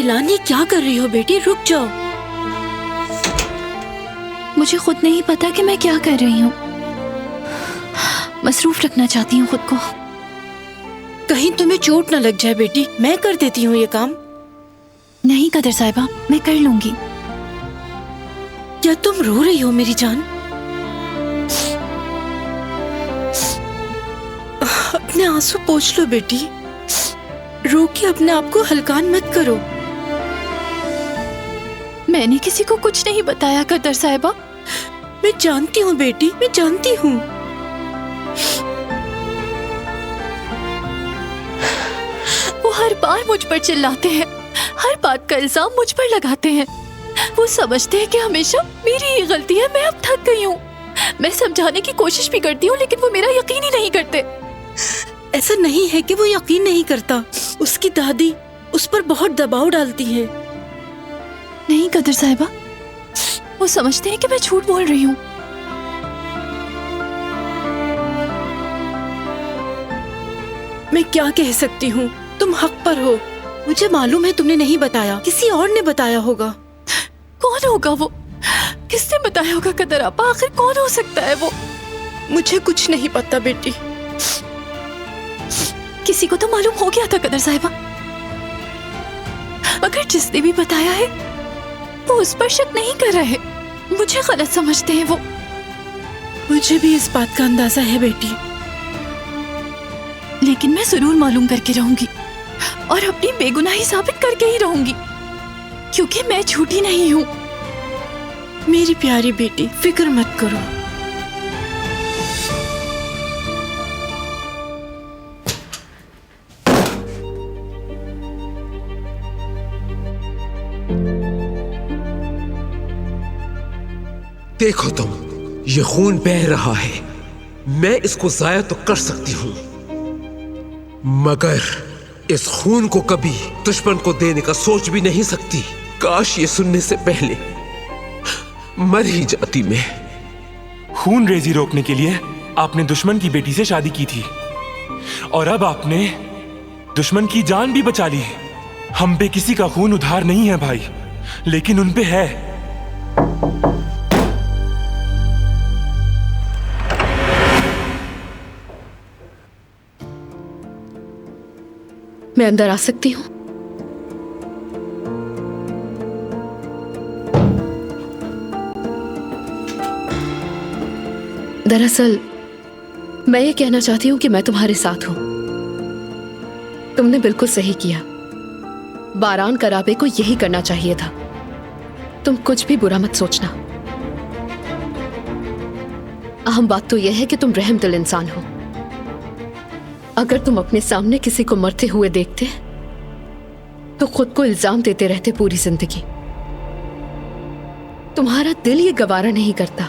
इलानी क्या कर रही हो बेटी, रुक जाओ। मुझे खुद नहीं पता कि मैं क्या कर रही हूँ। मसरूफ रखना चाहती हूँ खुद को। कहीं तुम्हें चोट न लग जाए बेटी, मैं कर देती हूँ ये काम। नहीं कदर साहिबा, मैं कर लूंगी। क्या तुम रो रही हो मेरी जान? अपने आंसू पोंछ लो बेटी, रो के अपने आप को हल्कान मत करो। मैंने किसी को कुछ नहीं बताया कदर साहिबा। मैं जानती हूँ बेटी, मैं जानती हूँ। वो हर बार मुझ पर चिल्लाते हैं, हर बात का इल्जाम मुझ पर लगाते हैं। वो समझते हैं कि हमेशा मेरी ही गलती है। मैं अब थक गई हूँ। मैं समझाने की कोशिश भी करती हूँ लेकिन वो मेरा यकीन ही नहीं करते। ऐसा नहीं है कि वो यकीन नहीं करता, उसकी दादी उस पर बहुत दबाव डालती है। नहीं कदर साहिबा, वो समझते हैं कि मैं झूठ बोल रही हूँ। मैं क्या कह सकती हूँ, तुम हक पर हो। मुझे मालूम है तुमने नहीं बताया, किसी और ने बताया होगा। कौन होगा वो? किसने बताया होगा कदर आपा? आखिर कौन हो सकता है वो? मुझे कुछ नहीं पता बेटी। किसी को तो मालूम हो गया था कदर साहिबा। अगर जिसने भी बताया है वो उस पर शक नहीं कर रहे, मुझे गलत समझते हैं वो। मुझे भी इस बात का अंदाजा है बेटी, लेकिन मैं जरूर मालूम करके रहूंगी और अपनी बेगुनाही साबित करके ही रहूंगी, क्योंकि मैं झूठी नहीं हूँ। मेरी प्यारी बेटी, फिक्र मत करो। देखो तुम, ये खून बह रहा है। मैं इसको जाया तो कर सकती हूं, मगर इस खून को कभी दुश्मन को देने का सोच भी नहीं सकती। काश ये सुनने से पहले मर ही जाती मैं। खून रेजी रोकने के लिए आपने दुश्मन की बेटी से शादी की थी और अब आपने दुश्मन की जान भी बचा ली। हम पे किसी का खून उधार नहीं है भाई, लेकिन उन पे है। मैं अंदर आ सकती हूँ? दरअसल मैं ये कहना चाहती हूँ कि मैं तुम्हारे साथ हूँ। तुमने बिल्कुल सही किया। बारान कराबे को यही करना चाहिए था। तुम कुछ भी बुरा मत सोचना। अहम बात तो यह है कि तुम रहम दिल इंसान हो। अगर तुम अपने सामने किसी को मरते हुए देखते तो खुद को इल्जाम देते रहते पूरी जिंदगी। तुम्हारा दिल ये गवारा नहीं करता।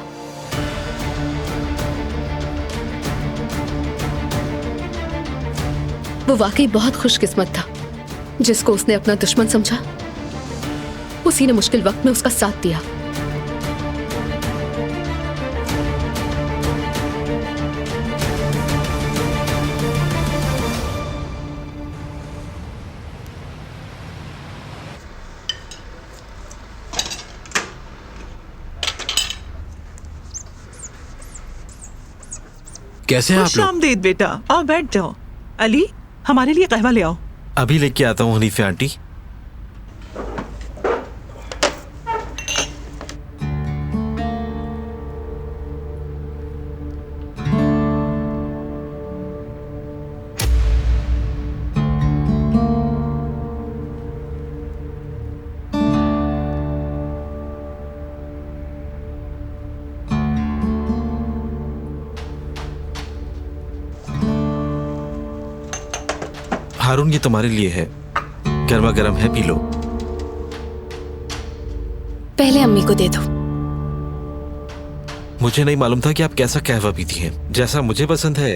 वो वाकई बहुत खुशकिस्मत था जिसको उसने अपना दुश्मन समझा। उसी ने मुश्किल वक्त में उसका साथ दिया। कैसे हैं आप लोग? खुशामदीद बेटा, आओ बैठ जाओ। अली, हमारे लिए कहवा ले आओ। अभी लेके आता हूँ हनीफे आंटी। हारून, ये तुम्हारे लिए है, गर्मा गर्म है, पी लो। पहले अम्मी को दे दो। मुझे नहीं मालूम था कि आप कैसा कहवा पीती हैं। जैसा मुझे पसंद है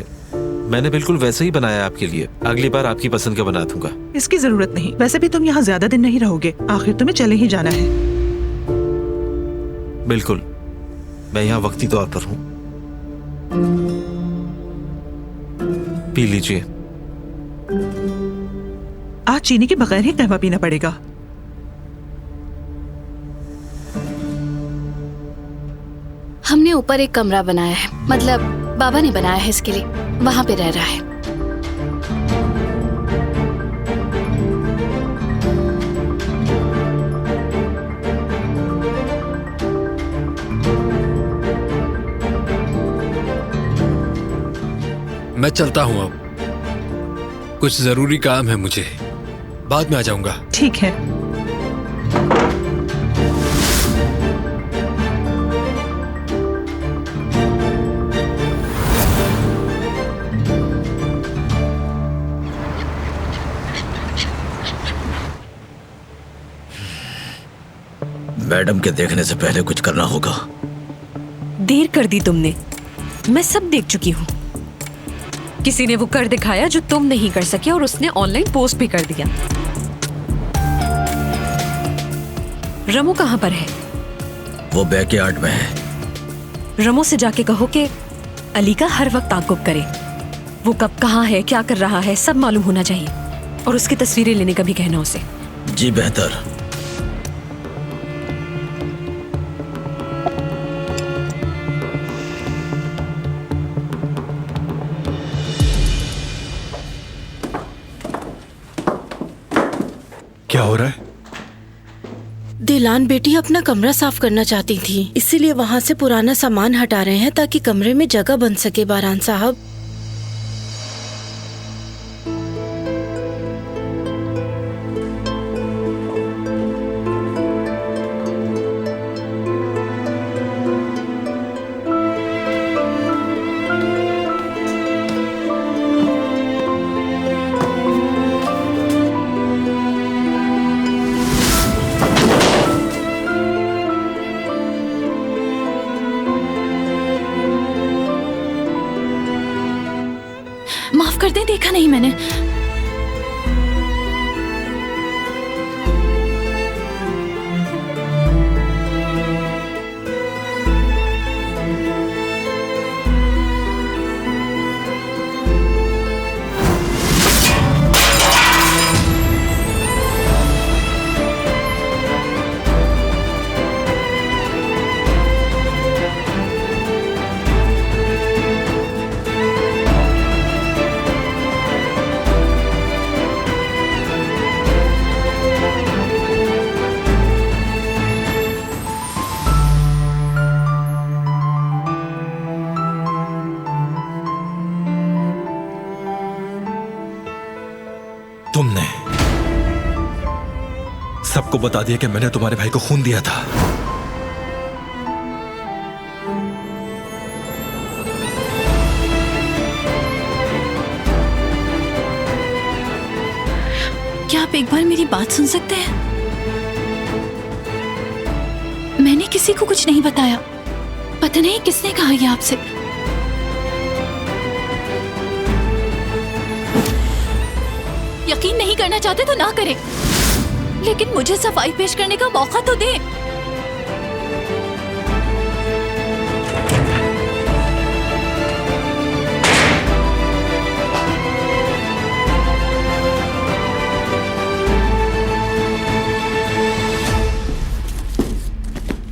मैंने बिल्कुल वैसे ही बनाया आपके लिए। अगली बार आपकी पसंद का बना दूंगा। इसकी जरूरत नहीं। वैसे भी तुम यहाँ ज्यादा दिन नहीं रहोगे, आखिर तुम्हें चले ही जाना है। बिल्कुल, मैं यहाँ वक्ती तौर पर हूँ। पी लीजिए। आज चीनी के बगैर ही कहवा पीना पड़ेगा। ने ऊपर एक कमरा बनाया है, मतलब बाबा ने बनाया है इसके लिए, वहाँ पे रह रहा है। मैं चलता हूँ अब, कुछ जरूरी काम है मुझे, बाद में आ जाऊंगा। ठीक है। मैडम के देखने से पहले कुछ करना होगा। देर कर दी तुमने, मैं सब देख चुकी हूँ। किसी ने वो कर दिखाया जो तुम नहीं कर सके और उसने ऑनलाइन पोस्ट भी कर दिया। रमो कहाँ पर है? वो बैकयार्ड में है। रमो से जाके कहो कि अली का हर वक्त ताक़ुब करे। वो कब कहाँ है, क्या कर रहा है, सब मालूम होना चाहिए। और उसकी तस्वीरें लेने का भी कहना उसे। जी बेहतर। क्या हो रहा है? दिलान बेटी अपना कमरा साफ करना चाहती थी, इसीलिए वहाँ से पुराना सामान हटा रहे हैं ताकि कमरे में जगह बन सके। बारान साहब, माफ कर दें, देखा नहीं मैंने। तुमने सबको बता दिया कि मैंने तुम्हारे भाई को खून दिया था। क्या आप एक बार मेरी बात सुन सकते हैं? मैंने किसी को कुछ नहीं बताया। पता नहीं किसने कहा ये आपसे। यकीन नहीं करना चाहते तो ना करें, लेकिन मुझे सफाई पेश करने का मौका तो दें।